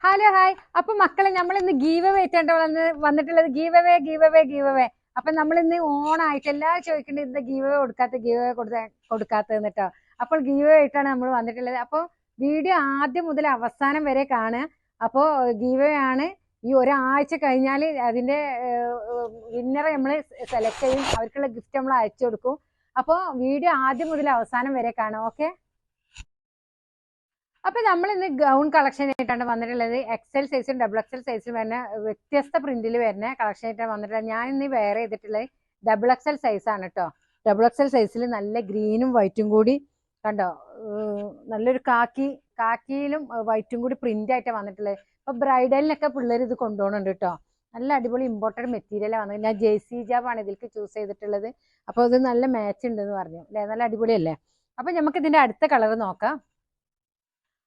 Hello hi. അപ്പൊ മക്കളെ നമ്മൾ ഇന്ന് ഗീവ് അവേ ആയിട്ടാണ് വന്നിട്ടുള്ളത്. Give away. അപ്പൊ നമ്മൾ ഇന്ന് ഓണായിട്ട് എല്ലാവരും ചോദിക്കേണ്ടത് ഇന്ന് ഗീവ് അവേ കൊടുക്കാത്തതെന്ന് കേട്ടോ. അപ്പോൾ ഗീവ് അവേ ആയിട്ടാണ് നമ്മൾ വന്നിട്ടുള്ളത്. അപ്പോൾ വീഡിയോ ആദ്യം മുതൽ അവസാനം വരെ കാണുക. അപ്പോൾ ഗീവ് അവേ ആണ്. ഈ ഒരാഴ്ച കഴിഞ്ഞാൽ അതിന്റെ വിന്നറെ നമ്മൾ സെലക്ട് ചെയ്യും. അവർക്കുള്ള ഗിഫ്റ്റ് നമ്മൾ അയച്ചു കൊടുക്കും. അപ്പോൾ വീഡിയോ ആദ്യം മുതൽ അവസാനം വരെ കാണാം. ഓക്കെ. അപ്പൊ നമ്മൾ ഇന്ന് ഗൗൺ കളക്ഷൻ ആയിട്ടാണ് വന്നിട്ടുള്ളത്. എക്സൽ സൈസും ഡബിൾ എക്സൽ സൈസും വരുന്ന വ്യത്യസ്ത പ്രിന്റിൽ വരുന്ന കളക്ഷൻ ആയിട്ടാണ് വന്നിട്ടുള്ളത്. ഞാൻ ഇന്ന് വെയർ ചെയ്തിട്ടുള്ളത് ഡബിൾ എക്സൽ സൈസ് ആണ് കേട്ടോ. ഡബിൾ എക്സൽ സൈസിൽ നല്ല ഗ്രീനും വൈറ്റും കൂടി കണ്ടോ, നല്ലൊരു കാക്കിയിലും വൈറ്റും കൂടി പ്രിന്റ് ആയിട്ടാണ് വന്നിട്ടുള്ളത്. അപ്പൊ ബ്രൈഡലിനൊക്കെ പിള്ളേർ ഇത് കൊണ്ടുപോകുന്നുണ്ട് കേട്ടോ. നല്ല അടിപൊളി ഇമ്പോർട്ടഡ് മെറ്റീരിയലാണ് വന്നത്. ഞാൻ ജേഴ്സി ഹിജാബാണ് ഇതിലേക്ക് ചൂസ് ചെയ്തിട്ടുള്ളത്. അപ്പോൾ ഇത് നല്ല മാച്ച് ഉണ്ടെന്ന് പറഞ്ഞു അല്ലേ, നല്ല അടിപൊളിയല്ലേ. അപ്പൊ നമുക്ക് ഇതിന്റെ അടുത്ത കളർ നോക്കാം.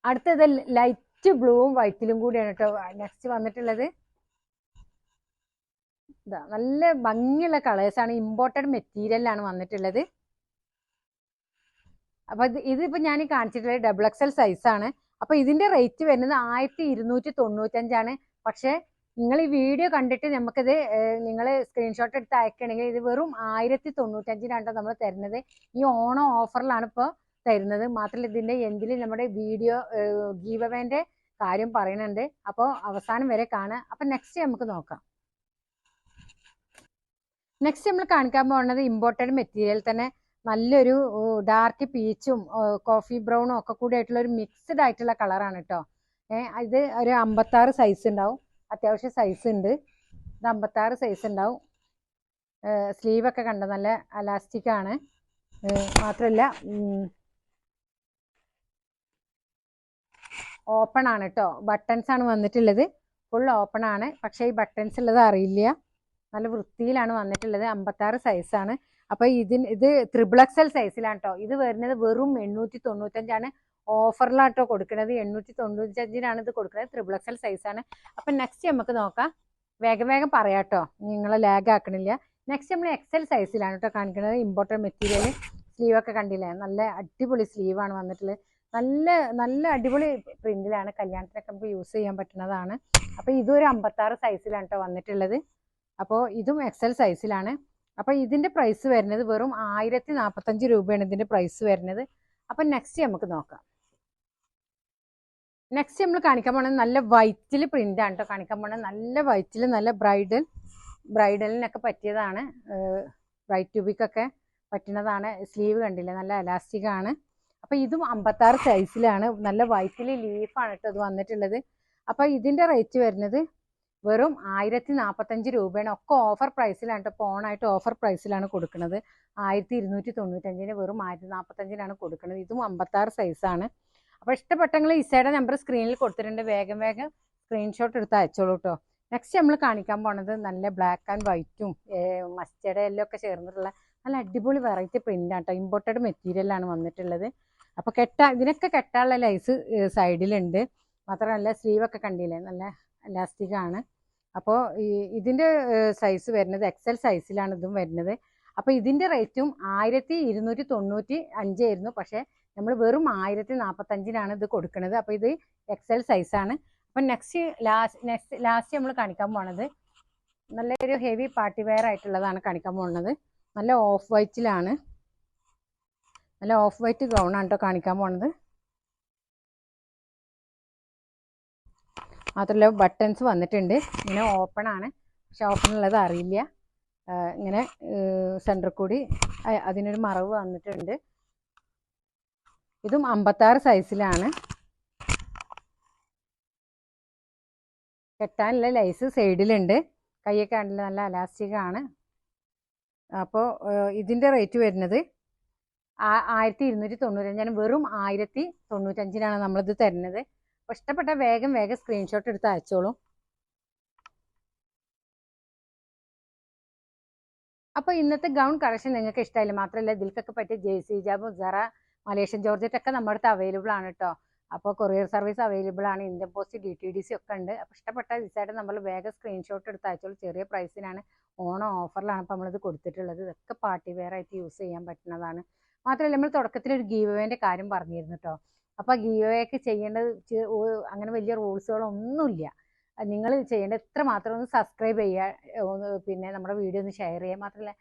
അടുത്തത് ലൈറ്റ് ബ്ലൂവും വൈറ്റിലും കൂടിയാണ് കേട്ടോ നെക്സ്റ്റ് വന്നിട്ടുള്ളത്. ഇതാ നല്ല ഭംഗിയുള്ള കളേഴ്സാണ്, ഇമ്പോർട്ടഡ് മെറ്റീരിയലാണ് വന്നിട്ടുള്ളത്. അപ്പൊ ഇതിപ്പോ ഞാൻ കാണിച്ചിട്ടുള്ളത് ഡബിൾ എക്സൽ സൈസാണ്. അപ്പൊ ഇതിന്റെ റേറ്റ് വരുന്നത് 1295. പക്ഷെ നിങ്ങൾ ഈ വീഡിയോ കണ്ടിട്ട് നമുക്കിത് നിങ്ങൾ സ്ക്രീൻഷോട്ട് എടുത്ത് അയക്കണമെങ്കിൽ ഇത് വെറും 1095 നമ്മൾ തരുന്നത്. ഈ ഓണം ഓഫറിലാണ് ഇപ്പോൾ തരുന്നത്. മാത്രമല്ല ഇതിന്റെ എൻഡിൽ നമ്മുടെ വീഡിയോ ഗീവ് അവേന്റെ കാര്യം പറയുന്നുണ്ട്. അപ്പോൾ അവസാനം വരെ കാണുക. അപ്പൊ നെക്സ്റ്റ് നമുക്ക് നോക്കാം. നെക്സ്റ്റ് നമ്മൾ കാണിക്കാൻ പോകുന്നത് ഇമ്പോർട്ടഡ് മെറ്റീരിയൽ തന്നെ നല്ലൊരു ഡാർക്ക് പീച്ചും കോഫി ബ്രൗണും ഒക്കെ കൂടി ആയിട്ടുള്ള ഒരു മിക്സ്ഡ് ആയിട്ടുള്ള കളറാണ് കേട്ടോ. ഇത് ഒരു 56 സൈസ് ഉണ്ടാവും. അത്യാവശ്യം സൈസ് ഉണ്ട്. ഇത് 56 സൈസ് ഉണ്ടാവും. സ്ലീവ് ഒക്കെ കണ്ട നല്ല അലാസ്റ്റിക് ആണ്. മാത്രമല്ല ഓപ്പൺ ആണ് കേട്ടോ. ബട്ടൺസ് ആണ് വന്നിട്ടുള്ളത്. ഫുൾ ഓപ്പൺ ആണ്. പക്ഷേ ഈ ബട്ടൺസ് ഉള്ളത് അറിയില്ല. നല്ല വൃത്തിയിലാണ് വന്നിട്ടുള്ളത്. 56 സൈസാണ്. അപ്പൊ ഇത് ത്രിബിൾ എക്സൽ സൈസിലാണ് കേട്ടോ. ഇത് വരുന്നത് വെറും 895. ഓഫറിലാട്ടോ കൊടുക്കുന്നത്. 895 ഇത് കൊടുക്കുന്നത്. ത്രിബിൾ എക്സൽ സൈസാണ്. അപ്പൊ നെക്സ്റ്റ് നമുക്ക് നോക്കാം. വേഗം പറയാട്ടോ, നിങ്ങളെ ലാഗ് ആക്കണില്ല. നെക്സ്റ്റ് നമ്മൾ എക്സൽ സൈസിലാണ് കേട്ടോ കാണിക്കുന്നത്. ഇമ്പോർട്ടൻ്റ് മെറ്റീരിയൽ സ്ലീവ് ഒക്കെ കണ്ടില്ലേ, നല്ല അടിപൊളി സ്ലീവാണ് വന്നിട്ടുള്ളത്. നല്ല അടിപൊളി പ്രിന്റിലാണ്. കല്യാണത്തിനൊക്കെ നമുക്ക് യൂസ് ചെയ്യാൻ പറ്റുന്നതാണ്. അപ്പൊ ഇതൊരു 56 സൈസിലാണ് കേട്ടോ വന്നിട്ടുള്ളത്. അപ്പോൾ ഇതും എക്സൽ സൈസിലാണ്. അപ്പൊ ഇതിന്റെ പ്രൈസ് വരുന്നത് വെറും 1045 രൂപയാണ് ഇതിന്റെ പ്രൈസ് വരുന്നത്. അപ്പൊ നെക്സ്റ്റ് നമുക്ക് നോക്കാം. നെക്സ്റ്റ് നമ്മൾ കാണിക്കാൻ പോണത് നല്ല വൈറ്റിൽ പ്രിന്റ് ആണ് കേട്ടോ കാണിക്കാൻ പോണത്. നല്ല വൈറ്റിൽ നല്ല ബ്രൈഡലിനൊക്കെ പറ്റിയതാണ്. ബ്രൈറ്റ് ട്യൂബിക്കൊക്കെ പറ്റുന്നതാണ്. സ്ലീവ് കണ്ടില്ലേ, നല്ല എലാസ്റ്റിക് ആണ്. അപ്പൊ ഇതും 56 സൈസിലാണ്. നല്ല വൈറ്റിൽ ലീഫാണ് കേട്ടോ ഇത് വന്നിട്ടുള്ളത്. അപ്പൊ ഇതിന്റെ റേറ്റ് വരുന്നത് വെറും 1045 രൂപയാണ്. ഒക്കെ ഓഫർ പ്രൈസിലാണ് കേട്ടോ. ഓണായിട്ട് ഓഫർ പ്രൈസിലാണ് കൊടുക്കുന്നത്. 1295 വെറും 1045 കൊടുക്കുന്നത്. ഇതും 56 സൈസാണ്. അപ്പൊ ഇഷ്ടപ്പെട്ടെങ്കിൽ ഇസയുടെ നമ്പർ സ്ക്രീനിൽ കൊടുത്തിട്ടുണ്ട്. വേഗം സ്ക്രീൻഷോട്ട് എടുത്ത് അയച്ചോളൂ കേട്ടോ. നെക്സ്റ്റ് നമ്മൾ കാണിക്കാൻ പോണത് നല്ല ബ്ലാക്ക് ആൻഡ് വൈറ്റും മസ്റ്റേർഡ് യെല്ലോ ഒക്കെ ചേർന്നിട്ടുള്ള നല്ല അടിപൊളി വെറൈറ്റി പ്രിന്റ് ആണ് കേട്ടോ. ഇമ്പോർട്ടഡ് മെറ്റീരിയലാണ് വന്നിട്ടുള്ളത്. അപ്പൊ ഇതിനൊക്കെ കെട്ടാനുള്ള ലൈസ് സൈഡിലുണ്ട്. മാത്രമല്ല സ്ലീവ് ഒക്കെ കണ്ടില്ലേ, നല്ല എലാസ്റ്റിക് ആണ്. അപ്പോൾ ഇതിന്റെ സൈസ് വരുന്നത് എക്സൽ സൈസിലാണ് ഇതും വരുന്നത്. അപ്പൊ ഇതിന്റെ റേറ്റും 1295 ആയിരുന്നു. പക്ഷെ നമ്മൾ വെറും 1045 ഇത് കൊടുക്കുന്നത്. അപ്പൊ ഇത് എക്സൽ സൈസാണ്. അപ്പൊ ലാസ്റ്റ് നമ്മൾ കാണിക്കാൻ പോണത് നല്ലൊരു ഹെവി പാർട്ടി വെയർ ആയിട്ടുള്ളതാണ് കാണിക്കാൻ പോകുന്നത്. നല്ല ഓഫ് വൈറ്റിലാണ്. നല്ല ഓഫ് വൈറ്റ് ഗൗൺ ആണ് കേട്ടോ കാണിക്കാൻ പോണത്. മാത്രമല്ല ബട്ടൺസ് വന്നിട്ടുണ്ട്. ഇങ്ങനെ ഓപ്പൺ ആണ്. പക്ഷെ ഓപ്പൺ ഉള്ളത് അറിയില്ല. ഇങ്ങനെ സെൻറ്റർ കൂടി അതിനൊരു മറവ് വന്നിട്ടുണ്ട്. ഇതും 56 സൈസിലാണ്. കെട്ടാനുള്ള ലൈസ് സൈഡിലുണ്ട്. കൈയൊക്കെ കണ്ടില്ല, നല്ല അലാസ്റ്റിക് ആണ്. അപ്പോൾ ഇതിൻ്റെ റേറ്റ് വരുന്നത് 1295. വെറും 1095 നമ്മളിത് തരുന്നത്. അപ്പോൾ ഇഷ്ടപ്പെട്ട വേഗം സ്ക്രീൻഷോട്ട് എടുത്ത് അയച്ചോളൂ. അപ്പോൾ ഇന്നത്തെ ഗൗൺ കളക്ഷൻ നിങ്ങൾക്ക് ഇഷ്ടമായില്ല. മാത്രമല്ല ഇതിൽക്കൊക്കെ പറ്റിയ ജേഴ്സി ഹിജാബും സറ മലേഷ്യൻ ജോർജറ്റ് ഒക്കെ നമ്മുടെ അടുത്ത് അവൈലബിൾ ആണ് കേട്ടോ. അപ്പോൾ കൊറിയർ സർവീസ് അവൈലബിൾ ആണ്. ഇന്ത്യൻ പോസ്റ്റ് DTDC ഒക്കെ ഉണ്ട്. അപ്പോൾ ഇഷ്ടപ്പെട്ട ദിവസമായിട്ട് നമ്മൾ വേഗം സ്ക്രീൻഷോട്ട് എടുത്ത് അയച്ചോളൂ. ചെറിയ പ്രൈസിനാണ്. ഓണം ഓഫറിലാണ് ഇപ്പോൾ നമ്മളിത് കൊടുത്തിട്ടുള്ളത്. ഇതൊക്കെ പാർട്ടി വെയർ ആയിട്ട് യൂസ് ചെയ്യാൻ പറ്റുന്നതാണ്. മാത്രമല്ല നമ്മൾ തുടക്കത്തിൽ ഒരു ഗീവ് അവേന്റെ കാര്യം പറഞ്ഞിരുന്നു കേട്ടോ. അപ്പോൾ ഗീവ് ഒക്കെ ചെയ്യേണ്ടത് അങ്ങനെ വലിയ റൂൾസുകളൊന്നുമില്ല. നിങ്ങൾ ചെയ്യേണ്ടത് ഇത്ര മാത്രം ഒന്ന് സബ്സ്ക്രൈബ് ചെയ്യുക, പിന്നെ നമ്മുടെ വീഡിയോ ഒന്ന് ഷെയർ ചെയ്യുക, മാത്രമല്ല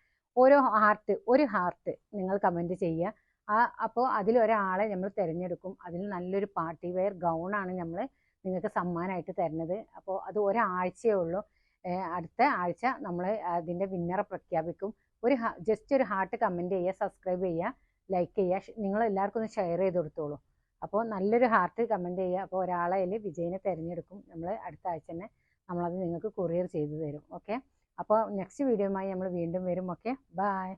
ഒരു ഹാർട്ട് നിങ്ങൾ കമൻറ്റ് ചെയ്യുക. അപ്പോൾ അതിലൊരാളെ നമ്മൾ തിരഞ്ഞെടുക്കും. അതിൽ നല്ലൊരു പാർട്ടി വെയർ ഗൗണാണ് നമ്മൾ നിങ്ങൾക്ക് സമ്മാനമായിട്ട് തരുന്നത്. അപ്പോൾ അത് ഒരാഴ്ചയേ ഉള്ളൂ. അടുത്ത ആഴ്ച നമ്മൾ അതിൻ്റെ വിന്നറെ പ്രഖ്യാപിക്കും. ജസ്റ്റ് ഒരു ഹാർട്ട് കമൻറ്റ് ചെയ്യുക, സബ്സ്ക്രൈബ് ചെയ്യുക, ലൈക്ക് ചെയ്യുക. നിങ്ങൾ എല്ലാവർക്കും ഒന്ന് ഷെയർ ചെയ്ത് കൊടുത്തോളൂ. അപ്പോൾ നല്ലൊരു ഹാർട്ട് കമൻറ്റ് ചെയ്യുക. അപ്പോൾ ഒരാളെ അതിൽ വിജയിനെ തിരഞ്ഞെടുക്കും. നമ്മൾ അടുത്ത ആഴ്ച തന്നെ നമ്മളത് നിങ്ങൾക്ക് കൊറിയർ ചെയ്തു തരും. ഓക്കെ, അപ്പോൾ നെക്സ്റ്റ് വീഡിയോയുമായി നമ്മൾ വീണ്ടും വരും. Okay, by.